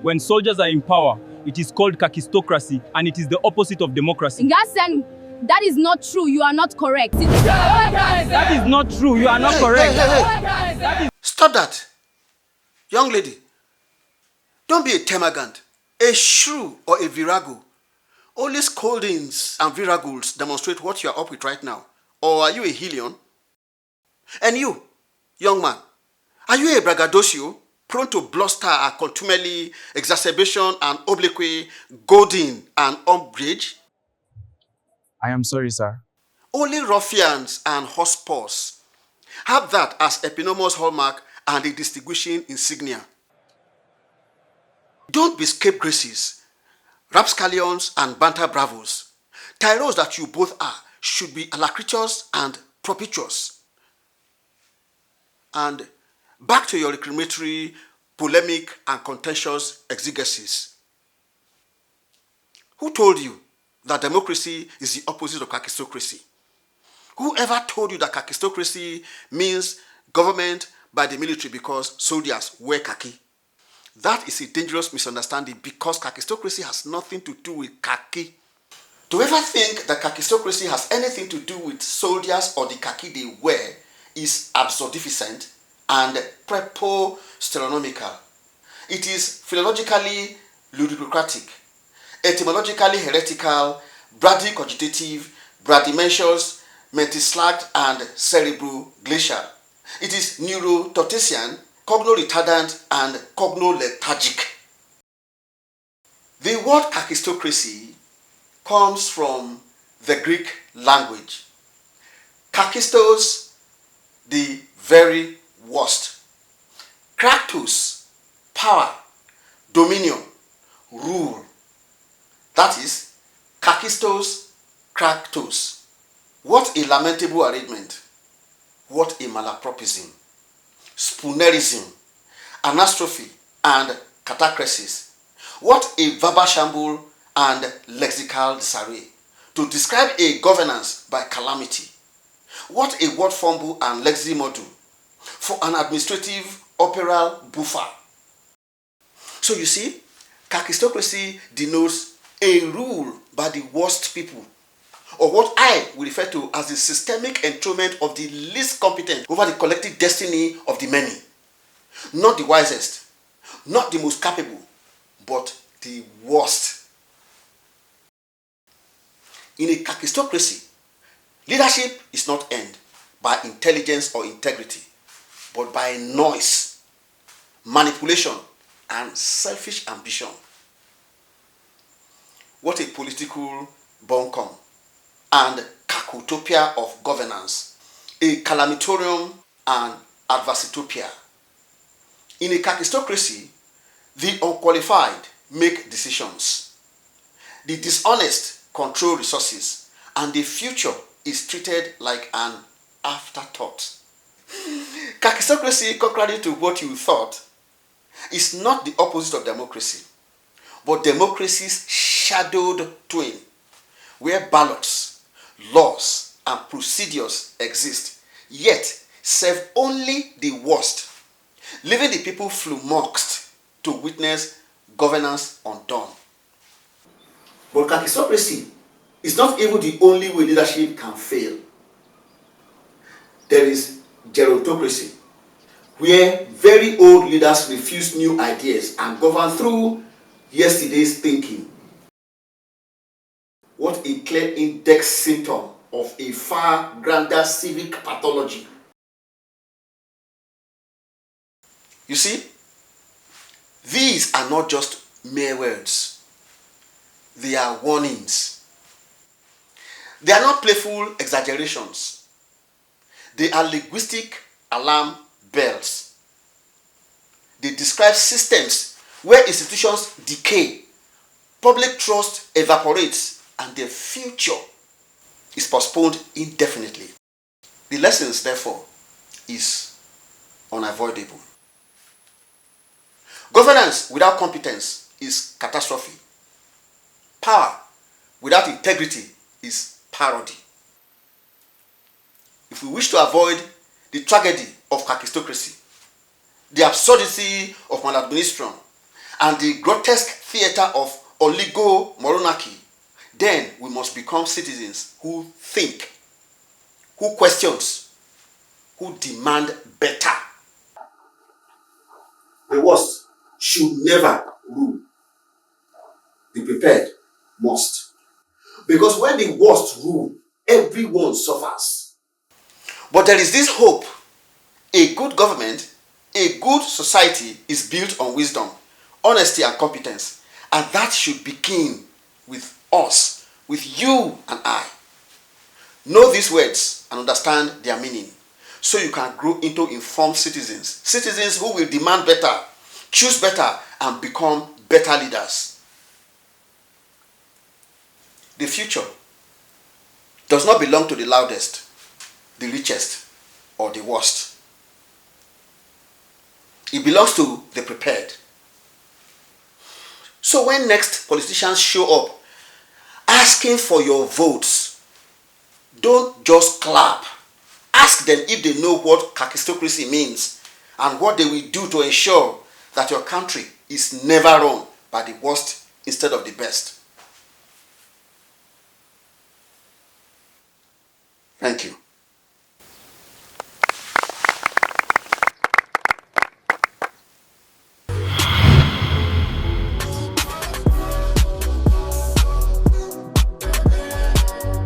When soldiers are in power, it is called Kakistocracy, and it is the opposite of democracy. Ngasen, that is not true. You are not correct. That is not true. You are not correct. Hey. Stop that. Young lady, don't be a termagant, a shrew or a virago. Only scoldings and viragos demonstrate what you are up with right now. Or are you a Helion? And you, young man, are you a braggadocio, prone to bluster and contumely, exacerbation and obloquy, goading and umbrage? I am sorry, sir. Only ruffians and horsepaws have that as eponymous hallmark and a distinguishing insignia. Don't be scapegraces, rapscallions and banter bravos. Tyros that you both are should be alacritus and propitious. And back to your reclamatory, polemic and contentious exegesis. Who told you that democracy is the opposite of kakistocracy? Whoever told you that kakistocracy means government by the military because soldiers wear khaki? That is a dangerous misunderstanding because kakistocracy has nothing to do with khaki. To ever think that kakistocracy has anything to do with soldiers or the khaki they wear is absurdificent and preposteronomical. It is philologically ludicrocratic, etymologically heretical, bradycogitative, bradymensious, mentislagged and cerebro-glacial. It is neurotortesian, cogno-retardant and cogno-lethargic. The word kakistocracy comes from the Greek language. Kakistos, the very worst. Kratos, power, dominion, rule. That is kakistos, kratos. What a lamentable arrangement. What a malapropism. Spoonerism, anastrophe, and catachresis. What a verbal shamble and lexical disarray to describe a governance by calamity. What a word fumble and leximodule for an administrative operal buffer. So you see, kakistocracy denotes a rule by the worst people, or what I will refer to as the systemic enthronement of the least competent over the collective destiny of the many. Not the wisest, not the most capable, but the worst. In a kakistocracy, leadership is not earned by intelligence or integrity, but by noise, manipulation, and selfish ambition. What a political buncombe and kakutopia of governance, a calamitorium and adversitopia. In a kakistocracy, the unqualified make decisions, the dishonest control resources, and the future is treated like an afterthought. Kakistocracy, contrary to what you thought, is not the opposite of democracy, but democracy's shadowed twin, where ballots, laws, and procedures exist, yet serve only the worst, leaving the people flummoxed to witness governance undone. But kakistocracy is not even the only way leadership can fail. There is gerontocracy, where very old leaders refuse new ideas and govern through yesterday's thinking. What a clear index symptom of a far grander civic pathology. You see, these are not just mere words. They are warnings. They are not playful exaggerations. They are linguistic alarm bells. They describe systems where institutions decay, public trust evaporates, and their future is postponed indefinitely. The lessons, therefore, is unavoidable. Governance without competence is catastrophe. Power without integrity is parody. If we wish to avoid the tragedy of kakistocracy, the absurdity of maladministration, and the grotesque theater of oligomonarchy, then we must become citizens who think, who questions, who demand better. The worst should never rule. The prepared must. Because when the worst rule, everyone suffers. But there is this hope. A good government, a good society is built on wisdom, honesty, and competence. And that should begin with us, with you and I. Know these words and understand their meaning, so you can grow into informed citizens. Citizens who will demand better, choose better, and become better leaders. The future does not belong to the loudest, the richest, or the worst. It belongs to the prepared. So when next politicians show up asking for your votes, don't just clap. Ask them if they know what Kakistocracy means and what they will do to ensure that your country is never run by the worst instead of the best. Thank you.